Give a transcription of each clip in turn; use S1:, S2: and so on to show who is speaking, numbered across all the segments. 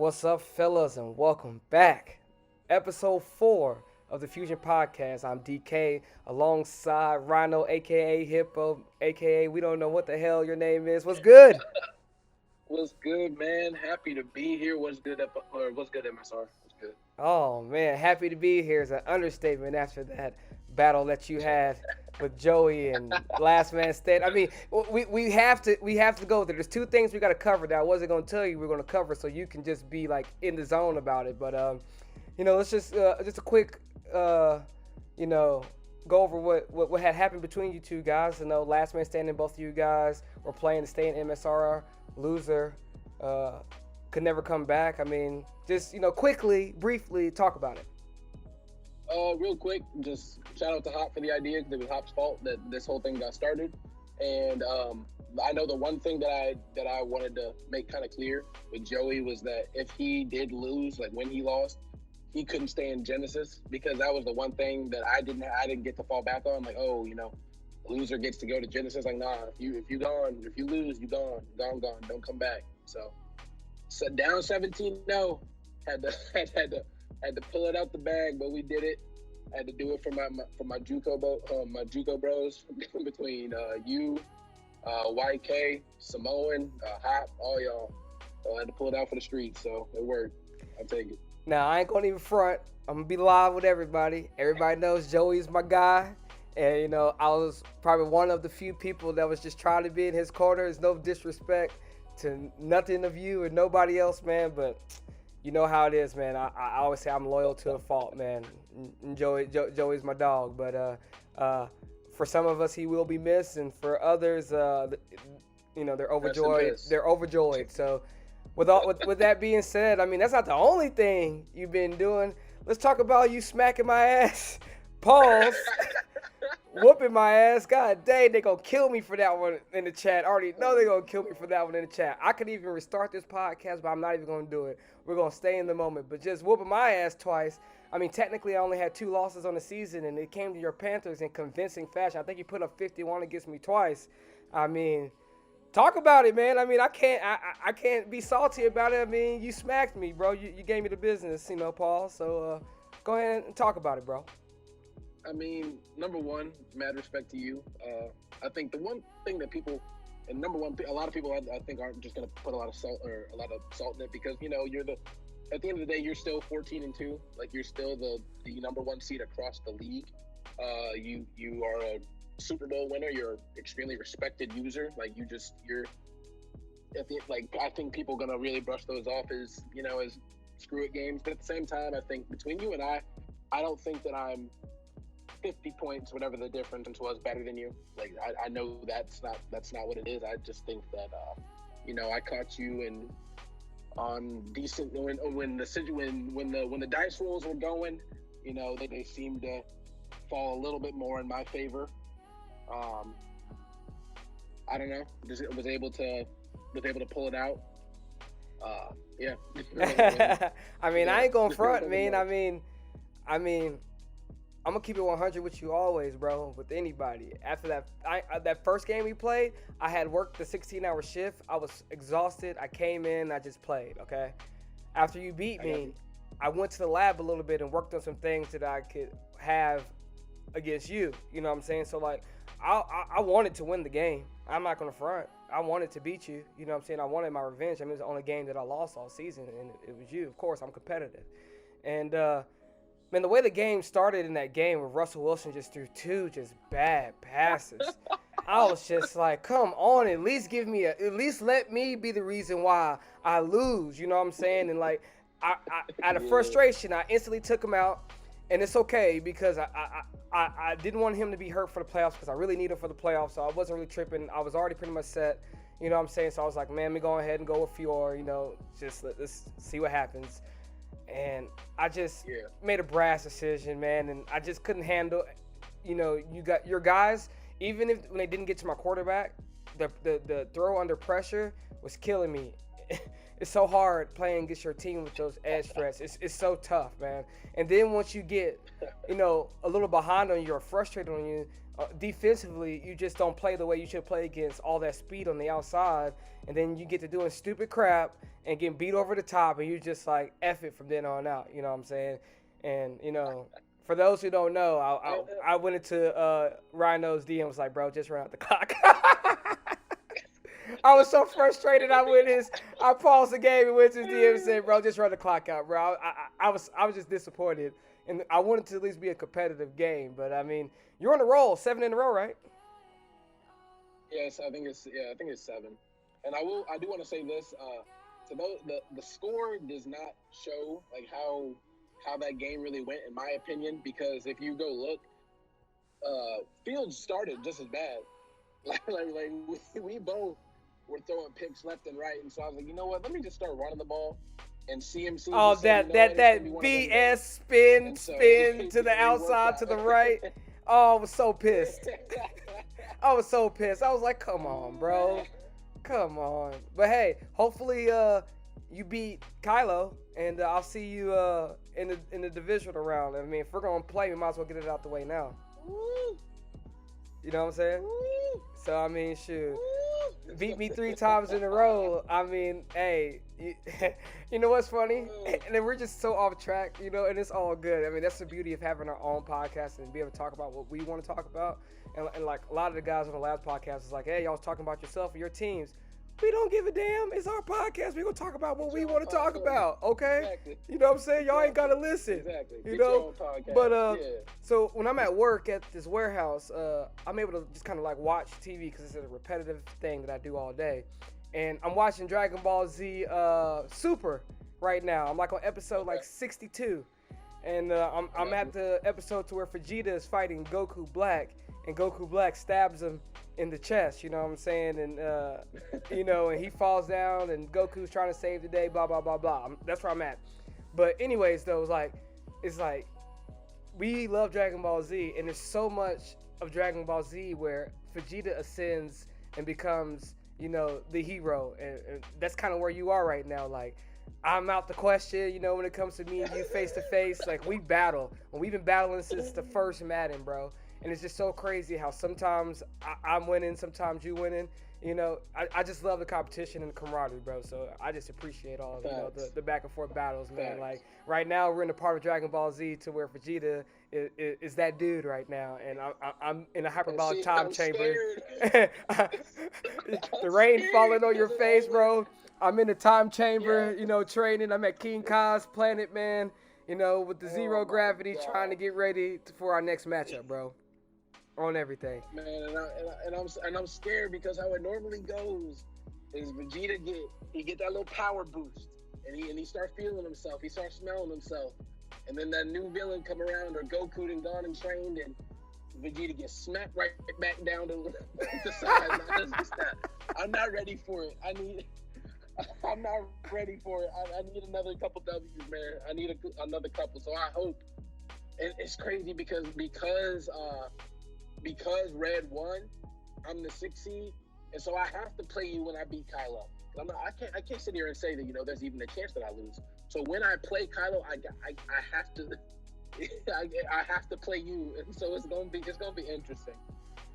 S1: What's up, fellas, and welcome back. Episode 4 of the Fusion Podcast. I'm DK alongside Rhino, aka Hippo, aka we don't know what the hell your name is. What's good?
S2: What's good, man? Happy to be here. What's good, MSR? What's good?
S1: Oh man, happy to be here is an understatement after that battle that you had with Joey and Last Man Standing. I mean, we have to go there. There's two things we got to cover that I wasn't going to tell you we are going to cover, so you can just be like in the zone about it. But let's just a quick you know go over what had happened between you two guys. Last Man Standing, both of you guys were playing to stay in MSR. Loser could never come back. I mean, just quickly, briefly talk about it.
S2: Real quick, just shout out to Hop for the idea because it was Hop's fault that this whole thing got started. And I know the one thing that I wanted to make kind of clear with Joey was that if he did lose, like when he lost, he couldn't stay in Genesis because that was the one thing that I didn't get to fall back on. Like, loser gets to go to Genesis. Like, nah, if you lose, you gone, don't come back. So down 17-0, had to had to pull it out the bag, but we did it. I had to do it for my JUCO bros between you, YK, Samoan, Hop, all y'all. So I had to pull it out for the streets, so it worked. I'll take it.
S1: Now I ain't gonna even front. I'm gonna be live with everybody. Everybody knows Joey's my guy. And I was probably one of the few people that was just trying to be in his corner. There's no disrespect to nothing of you or nobody else, man. But you know how it is, man. I always say I'm loyal to a fault, man. And Joey's my dog. But for some of us, he will be missed, and for others, they're overjoyed. They're overjoyed. So, with that being said, I mean that's not the only thing you've been doing. Let's talk about you smacking my ass. Pause. Whooping my ass. God dang, they gonna kill me for that one in the chat. I already know they gonna kill me for that one in the chat. I could even restart this podcast, but I'm not even gonna do it. We're gonna stay in the moment. But just whooping my ass twice. I mean, technically, I only had 2 losses on the season, and it came to your Panthers in convincing fashion. I think you put up 51 against me twice. I mean, talk about it, man. I mean, I can't be salty about it. I mean, you smacked me, bro. You gave me the business, Paul. So go ahead and talk about it, bro.
S2: I mean, number one, mad respect to you. I think the one thing that people, and number one, a lot of people I think aren't just going to put a lot of salt in it because, at the end of the day, you're still 14-2. Like, you're still the number one seed across the league. You are a Super Bowl winner. You're an extremely respected user. Like, I think people are going to really brush those off as screw it games. But at the same time, I think between you and I don't think that I'm 50 points, whatever the difference was, better than you. Like I know that's not what it is. I just think that I caught you on decent when the dice rolls were going. They seemed to fall a little bit more in my favor. I don't know. Just was able to pull it out. Yeah.
S1: I mean, I ain't gonna front, man. I mean. I'm gonna keep it 100 with you always, bro. With anybody. After that first game we played, I had worked the 16-hour shift. I was exhausted. I came in. I just played. Okay. After you beat me, I went to the lab a little bit and worked on some things that I could have against you. You know what I'm saying? So like, I wanted to win the game. I'm not gonna front. I wanted to beat you. You know what I'm saying? I wanted my revenge. I mean, it was the only game that I lost all season, and it was you. Of course, I'm competitive, and man, the way the game started in that game where Russell Wilson just threw 2 just bad passes, I was just like, come on, at least let me be the reason why I lose. You know what I'm saying? And like, I out of frustration, I instantly took him out, and it's okay because I didn't want him to be hurt for the playoffs because I really need him for the playoffs, so I wasn't really tripping. I was already pretty much set. You know what I'm saying? So I was like, man, let me go ahead and go with Fior. Just let's see what happens. And I just made a brass decision, man, and I just couldn't handle. You got your guys. Even when they didn't get to my quarterback, the throw under pressure was killing me. it's so hard playing against your team with those edge threats. It's so tough, man. And then once you get, a little behind on you or frustrated on you, defensively, you just don't play the way you should play against all that speed on the outside. And then you get to doing stupid crap and getting beat over the top, and you just like F it from then on out. You know what I'm saying? And for those who don't know, I went into Rhino's DM, was like, bro, just run out the clock. I was so frustrated. I paused the game and went to his DM and said, bro, just run the clock out, bro. I was just disappointed, and I wanted to at least be a competitive game. But I mean, you're on a roll, 7 in a row, right?
S2: Yes, I think it's 7. And I do want to say this. So the score does not show like how that game really went, in my opinion, because if you go look, Fields started just as bad. like we both were throwing picks left and right, and so I was like, you know what? Let me just start running the ball and CMC.
S1: Oh, that BS spin to the outside to the right. Oh, I was so pissed. I was so pissed. I was like, come on, bro. Come on. But hey, hopefully you beat Kylo, and I'll see you in the divisional round. I mean, if we're gonna play, we might as well get it out the way now. You know what I'm saying? So I mean, shoot, beat me 3 times in a row. I mean, hey, you know what's funny? And then we're just so off track, and it's all good. I mean, that's the beauty of having our own podcast and be able to talk about what we want to talk about. And like a lot of the guys on the last podcast is like, hey, y'all was talking about yourself and your teams. We don't give a damn. It's our podcast. We're going to talk about what we want to talk about, okay? Exactly. You know what I'm saying? Y'all ain't got to listen. Exactly. But so when I'm at work at this warehouse, I'm able to just kind of like watch TV because it's a repetitive thing that I do all day. And I'm watching Dragon Ball Z Super right now. I'm like on episode like 62. And I'm at the episode to where Vegeta is fighting Goku Black, and Goku Black stabs him in the chest, you know what I'm saying? And, and he falls down, and Goku's trying to save the day, blah, blah, blah, blah. That's where I'm at. But anyways, though, it's like we love Dragon Ball Z, and there's so much of Dragon Ball Z where Vegeta ascends and becomes, the hero. And that's kind of where you are right now. Like, I'm out the question, when it comes to me and you face to face. Like, we battle. And we've been battling since the first Madden, bro. And it's just so crazy how sometimes I'm winning, sometimes you winning. I just love the competition and the camaraderie, bro. So I just appreciate all the back and forth battles, man. Facts. Like right now, we're in a part of Dragon Ball Z to where Vegeta is that dude right now, and I'm in a hyperbolic time chamber. The rain falling on your face, bro. I'm in a time chamber, training. I'm at King Ka's planet, man. With the zero gravity, trying to get ready for our next matchup, bro. On everything,
S2: man, and I'm scared because how it normally goes is Vegeta get that little power boost, and he starts feeling himself, he starts smelling himself, and then that new villain come around, or Goku done gone and trained, and Vegeta gets smacked right back down to the side. I'm not ready for it. I'm not ready for it. I need another couple W's, man. I need another couple. So I hope. And it's crazy because Red won, I'm the 6th seed, and so I have to play you when I beat Kylo. I can't sit here and say that there's even a chance that I lose. So when I play Kylo, I have to I have to play you, and so it's gonna be interesting.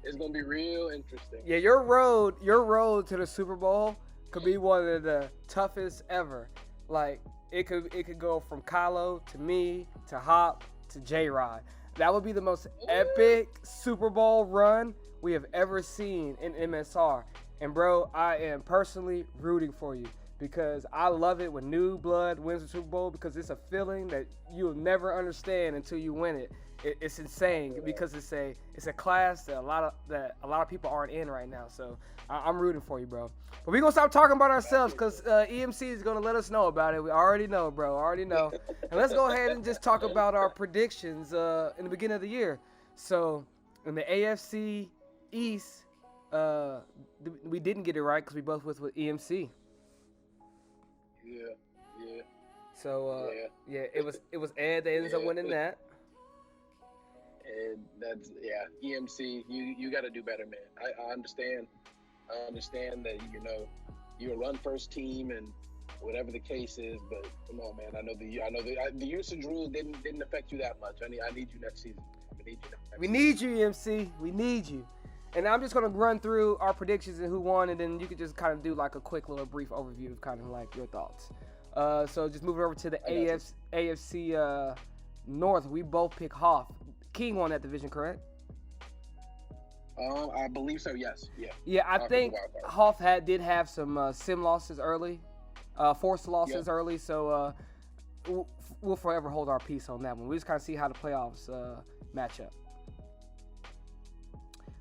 S2: It's gonna be real interesting.
S1: Yeah, your road to the Super Bowl could be one of the toughest ever. Like it could go from Kylo to me to Hop to J-Rod. That would be the most epic Super Bowl run we have ever seen in MSR. And bro, I am personally rooting for you because I love it when new blood wins the Super Bowl because it's a feeling that you'll never understand until you win it. It's insane because it's a class that a lot of people aren't in right now. So I'm rooting for you, bro. But we're gonna stop talking about ourselves because EMC is gonna let us know about it. We already know, bro. Already know. And let's go ahead and just talk about our predictions in the beginning of the year. So in the AFC East, we didn't get it right because we both with EMC.
S2: Yeah.
S1: So it was Ed that ends up winning that.
S2: And that's EMC. You got to do better, man. I understand that you're a run first team and whatever the case is. But come on, man. I know the usage rules didn't affect you that much. I need you next season.
S1: We need you, EMC. We need you. And I'm just gonna run through our predictions and who won, and then you could just kind of do like a quick little brief overview of kind of like your thoughts. So just moving over to the AFC North, we both pick Hoff. King won that division, correct?
S2: I believe so. Yes. Yeah.
S1: Yeah, I think Hoff did have some sim losses early, forced losses early. So we'll forever hold our peace on that one. We just kind of see how the playoffs match up.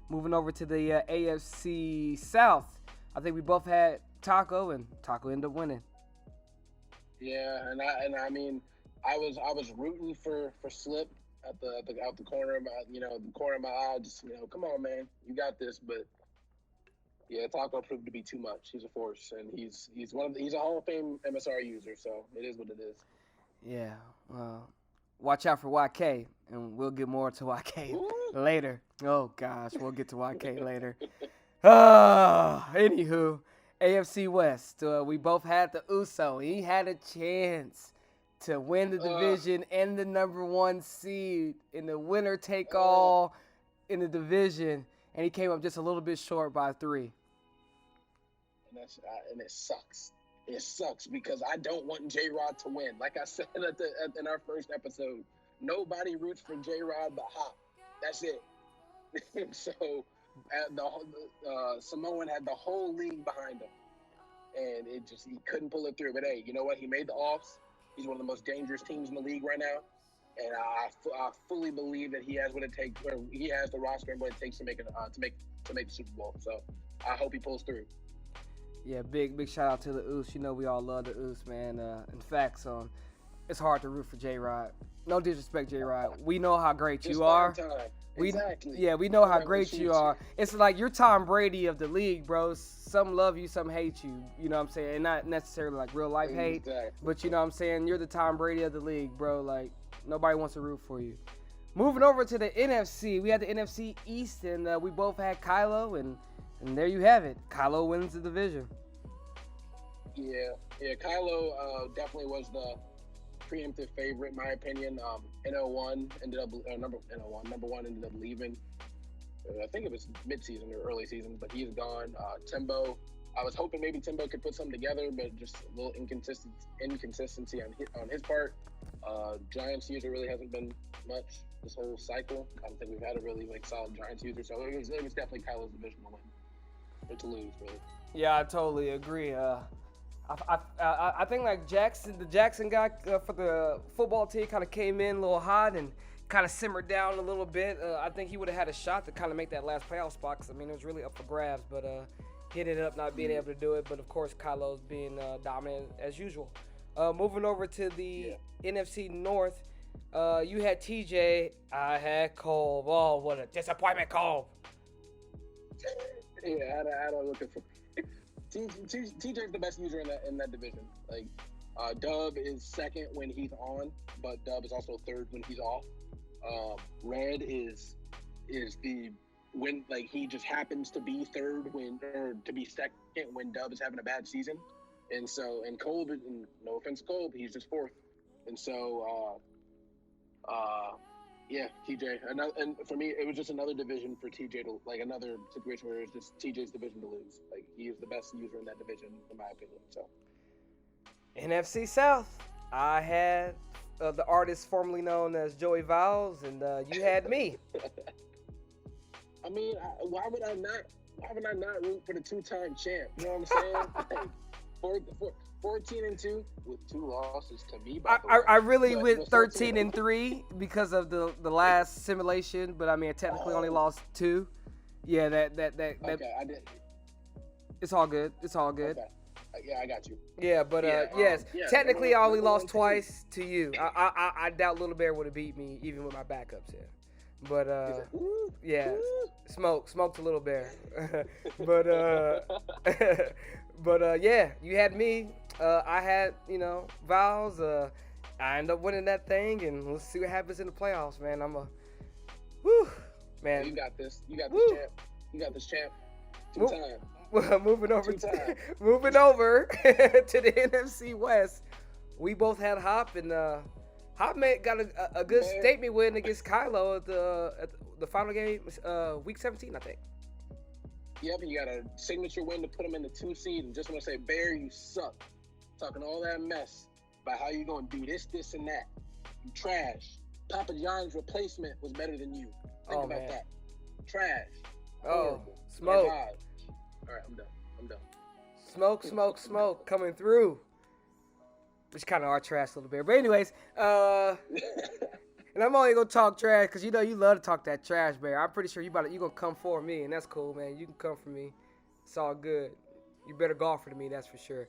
S1: Moving over to the AFC South, I think we both had Taco, and Taco ended up winning.
S2: Yeah, and I mean, I was rooting for Slip out the corner of my eye. Just come on, man, you got this. But yeah, Taco proved to be too much. He's a force, and he's a Hall of Fame MSR user. So it is what it is.
S1: Yeah. Watch out for YK, and we'll get more to YK later. Oh gosh, we'll get to YK later. Anywho, AFC West. We both had the Uso. He had a chance to win the division and the number 1 seed in the winner take all in the division, and he came up just a little bit short by 3.
S2: And it sucks. It sucks because I don't want J-Rod to win. Like I said in our first episode, nobody roots for J-Rod but Hop. That's it. So Samoan had the whole league behind him, and he couldn't pull it through. But hey, you know what? He made the offs. He's one of the most dangerous teams in the league right now, and I fully believe that he has what it takes. Or he has the roster and what it takes to make the Super Bowl. So I hope he pulls through.
S1: Yeah, big shout out to the Oos. We all love the Oos, man. In fact, it's hard to root for J-Rod. No disrespect, J-Rod. We know how great you are.
S2: Exactly.
S1: We know how great you are. It's like you're Tom Brady of the league, bro. Some love you, some hate you. You know what I'm saying? And not necessarily like real life hate, but you know what I'm saying? You're the Tom Brady of the league, bro. Like nobody wants to root for you. Moving over to the NFC, we had the NFC East, and we both had Kylo, and there you have it. Kylo wins the division.
S2: Yeah. Kylo definitely was the preemptive favorite, in my opinion. NO1 ended up number one ended up leaving. I think it was mid-season or early season, but he's gone. Timbo, I was hoping maybe Timbo could put something together, but just a little inconsistency on his part. Giants user really hasn't been much this whole cycle. I don't think we've had a really solid Giants user, so it was definitely Kylo's division to win or to lose, really.
S1: Yeah, I totally agree. I think the Jackson guy for the football team kind of came in a little hot and kind of simmered down a little bit. I think he would have had a shot to kind of make that last playoff spot because, it was really up for grabs, but he ended up not being able to do it. But, of course, Kylo's being dominant as usual. Moving over to the NFC North, you had TJ. I had Kolb. Oh, what a disappointment, Kolb.
S2: Yeah, I don't look at TJ's the best user in that division. Dub is second when he's on, but Dub is also third when he's off. Red is the when he just happens to be third or to be second when Dub is having a bad season, and Kolb, and no offense to Kolb, he's just fourth, and so yeah, TJ. And for me, it was just another division for TJ to another situation where it's just TJ's division to lose. He is the best user in that division, in my opinion. So,
S1: NFC South, I had the artist formerly known as Joey Vowles, and you had me.
S2: I mean, why would I not root for the 2-time champ? You know what I'm saying? 14-2 with 2 losses to me.
S1: I really went 13-3 because of the last simulation, but I technically only lost 2. Yeah, that. Okay,
S2: I did.
S1: It's all good. Okay.
S2: Yeah, I got you.
S1: Yeah, but yes, technically I only lost twice to you. I doubt Little Bear would have beat me even with my backups here. But yeah, smoked a Little Bear. But yeah, you had me. I had Vowles. I ended up winning that thing, and let's see what happens in the playoffs, man. Man.
S2: You got this. You got this champ. 2 times.
S1: Well, moving over,
S2: Two times.
S1: moving over to the NFC West. We both had Hop, and Hop got a good
S2: Man,
S1: statement win against Kylo at the final game, week 17, I think.
S2: yep, you got a signature win to put him in the 2 seed. And just want to say, Bear, you suck. Talking all that mess about how you going to do this, this, and that. You trash. Papa John's replacement was better than you. Think about that. Trash.
S1: Oh,
S2: Horrible.
S1: smoke.
S2: All right, I'm done.
S1: Smoke coming through. Which kind of are trash a little bit. But anyways, and I'm only gonna talk trash because you know you love to talk that trash, Bear. I'm pretty sure you gonna come for me, and that's cool, man. You can come for me. It's all good. You better golfer than me, that's for sure.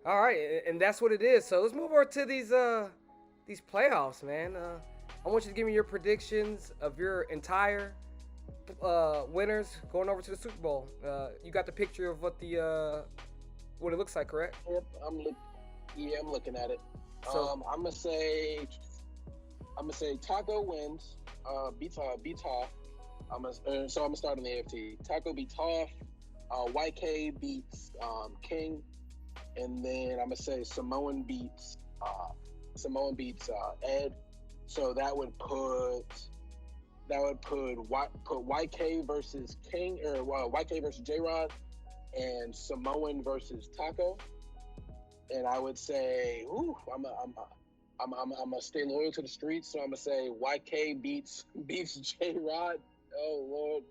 S1: All right, and that's what it is. So let's move over to these playoffs, man. I want you to give me your predictions of your entire winners going over to the Super Bowl. You got the picture of what it looks like, correct?
S2: Yep, I'm looking at it.
S1: So
S2: I'm gonna say Taco wins. Beats Hoff. So I'm gonna start in the AFC. Taco beats Hoff. YK beats King, and then I'm gonna say Samoan beats Ed. So that would put YK versus King, or YK versus J-Rod, and Samoan versus Taco. And I would say, I'm gonna stay loyal to the streets, so I'm gonna say YK beats J-Rod. Oh Lord,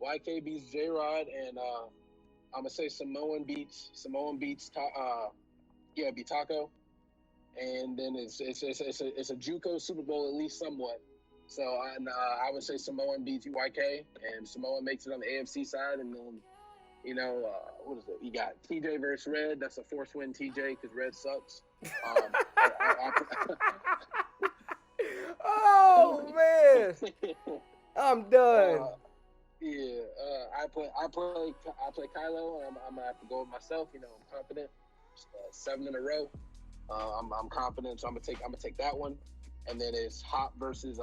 S2: YK beats J-Rod, and I'm gonna say Samoan beats beat Taco. And then it's a JUCO Super Bowl, at least somewhat. So I would say Samoan beats YK, and Samoan makes it on the AFC side, and then what is it? You got TJ versus Red. That's a forced win, TJ, because Red sucks.
S1: Oh man, I'm done.
S2: I play Kylo, and I'm gonna have to go with myself. I'm confident. 7 in a row. I'm confident, so I'm gonna take that one. And then it's Hop versus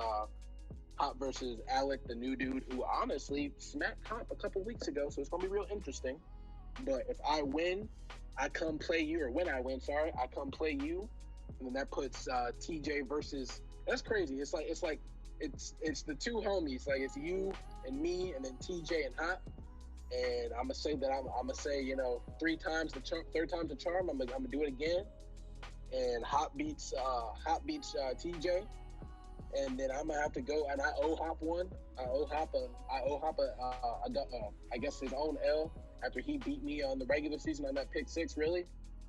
S2: Alec, the new dude, who honestly smacked Hop a couple weeks ago, so it's gonna be real interesting. But if I win, I come play you, or when I win, sorry, I come play you, and then that puts TJ versus. That's crazy. It's the two homies. Like it's you and me, and then TJ and Hop. And I'm gonna say that third time's the charm. I'm gonna do it again. And Hop beats TJ, and then I'm gonna have to go. And I owe Hop one. I owe Hop I guess his own L after he beat me on the regular season on that pick 6, really.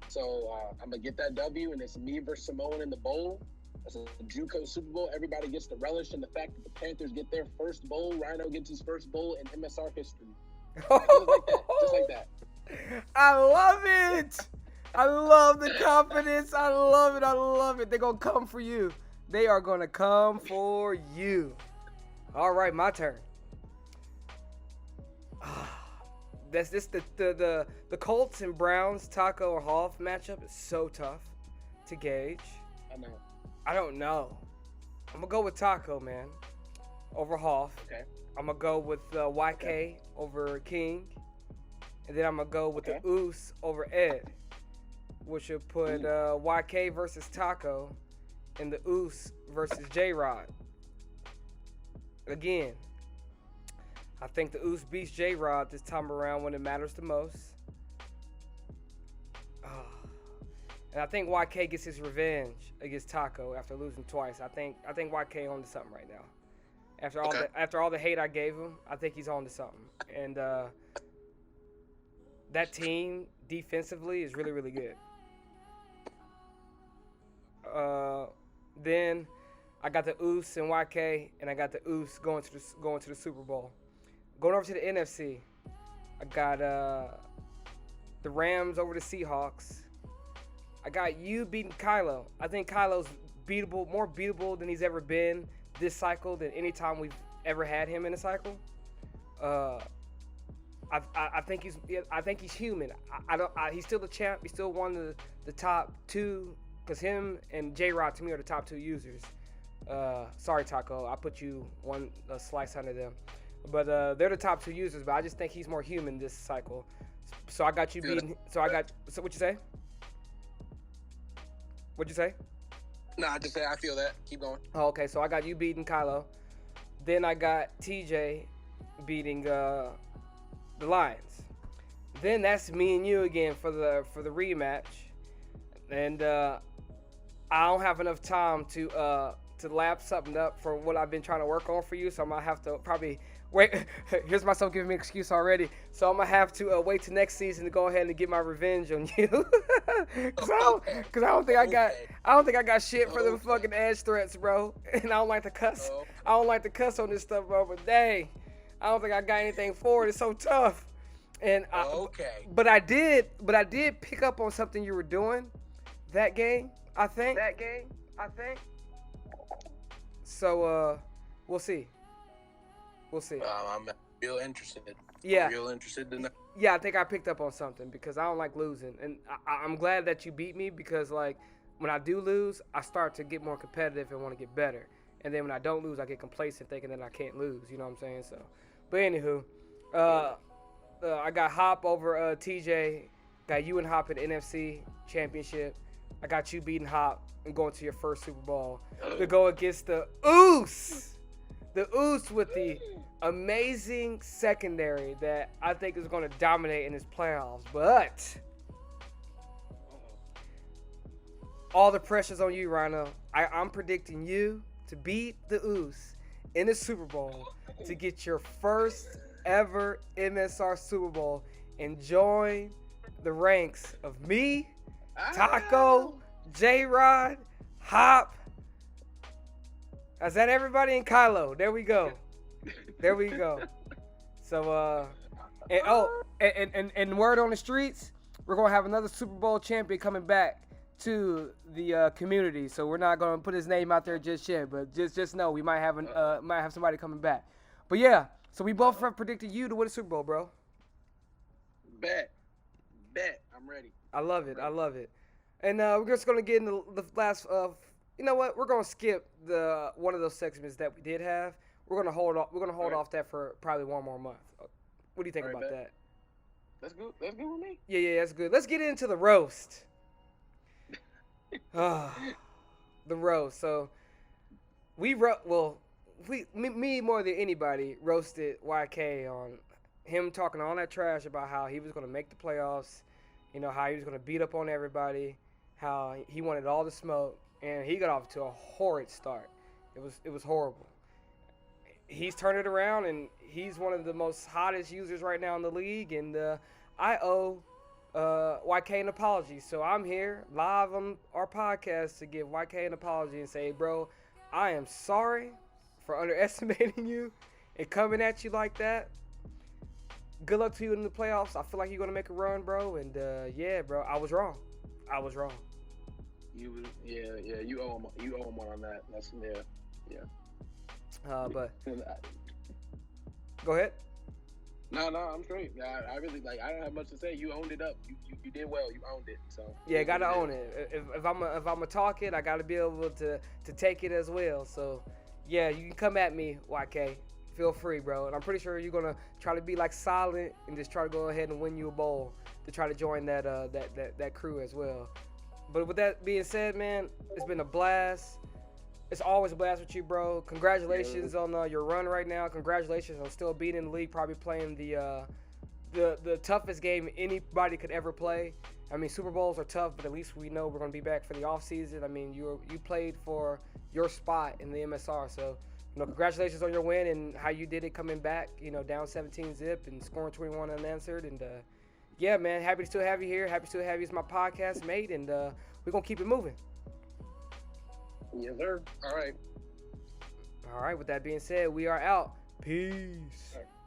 S2: So I'm gonna get that W, and it's me versus Samoan in the bowl. That's a JUCO Super Bowl. Everybody gets to relish in the fact that the Panthers get their first bowl. Rhino gets his first bowl in MSR history. Just like that.
S1: I love it. I love the confidence. I love it. They're going to come for you. They are going to come for you. All right, my turn. That's just the Colts and Browns, Taco and Hoff matchup is so tough to gauge.
S2: I know.
S1: I don't know. I'm going to go with Taco, man, over Hoff.
S2: Okay.
S1: I'm going to go with YK over King. And then I'm going to go with the Oos over Ed, which would put YK versus Taco and the Oos versus J-Rod. Again, I think the Oos beats J-Rod this time around when it matters the most. And I think YK gets his revenge against Taco after losing twice. I think YK on to something right now. After all the hate I gave him, I think he's on to something. And that team defensively is really, really good. Then I got the Oos and YK, and I got the Oos going to the Super Bowl. Going over to the NFC, I got the Rams over the Seahawks. I got you beating Kylo. I think Kylo's more beatable than he's ever been this cycle than any time we've ever had him in a cycle. I think he's human. He's still the champ. He's still one of the top two, because him and J-Rod to me are the top two users. Sorry, Taco, I put you a slice under them, but they're the top two users. But I just think he's more human this cycle. So I got you
S2: Feel
S1: beating. So what you say? What'd you say?
S2: Nah, I just say I feel that. Keep going.
S1: Oh, okay, so I got you beating Kylo. Then I got TJ beating the Lions. Then that's me and you again for the rematch. And I don't have enough time to lap something up for what I've been trying to work on for you. So I'm gonna have to probably wait. Here's myself giving me an excuse already. So I'm gonna have to wait till next season to go ahead and get my revenge on you. Cause I don't think I got shit for the fucking edge threats, bro. And I don't like to cuss. I don't like to cuss on this stuff, bro. But dang, I don't think I got anything for it. It's so tough. And but I did pick up on something you were doing that game. I think. So we'll see.
S2: I'm real interested.
S1: Yeah.
S2: I'm real interested to know.
S1: Yeah, I think I picked up on something because I don't like losing, and I'm glad that you beat me because like when I do lose, I start to get more competitive and want to get better, and then when I don't lose, I get complacent thinking that I can't lose. You know what I'm saying? So, but anywho, I got Hop over TJ, got you and Hop in the NFC Championship. I got you beating Hop and going to your first Super Bowl to go against the Oos. The Oos with the amazing secondary that I think is going to dominate in this playoffs. But all the pressure's on you, Rhino. I'm predicting you to beat the Oos in the Super Bowl to get your first ever MSR Super Bowl and join the ranks of me, Taco, J-Rod, Hop. Is that everybody in Kylo? There we go. So and word on the streets, we're gonna have another Super Bowl champion coming back to the community. So we're not gonna put his name out there just yet, but just know we might have somebody coming back. But yeah, so we both have predicted you to win the Super Bowl, bro.
S2: Bet. I'm ready.
S1: I love it. And we're just gonna get into the last. You know what? We're gonna skip the one of those segments that we did have. We're gonna hold off that for probably one more month. What do you think about that?
S2: That's good. That's good with me.
S1: Yeah, that's good. Let's get into the roast. The roast. So me more than anybody roasted YK on him talking all that trash about how he was gonna make the playoffs. You know how he was gonna beat up on everybody. How he wanted all the smoke. And he got off to a horrid start. It was horrible. He's turned it around, and he's one of the most hottest users right now in the league. And I owe YK an apology. So I'm here live on our podcast to give YK an apology and say, bro, I am sorry for underestimating you and coming at you like that. Good luck to you in the playoffs. I feel like you're going to make a run, bro. And yeah, bro, I was wrong.
S2: You owe him one on that. That's yeah.
S1: But go ahead.
S2: No, I'm straight. I really I don't have much to say. You owned it up. You did well. You owned it. So
S1: yeah, gotta own it. If I'm a talk it, I gotta be able to take it as well. So yeah, you can come at me, YK. Feel free, bro. And I'm pretty sure you're gonna try to be like silent and just try to go ahead and win you a bowl to try to join that crew as well. But with that being said, man, it's been a blast. It's always a blast with you, bro. Congratulations on your run right now. Congratulations on still being in the league, probably playing the toughest game anybody could ever play. I mean, Super Bowls are tough, but at least we know we're going to be back for the offseason. I mean, you played for your spot in the MSR. So, congratulations on your win and how you did it coming back, down 17 zip and scoring 21 unanswered. And, yeah, man, happy to still have you here. Happy to still have you as my podcast mate. And we're going to keep it moving.
S2: Yes, sir. All right.
S1: All right. With that being said, we are out. Peace.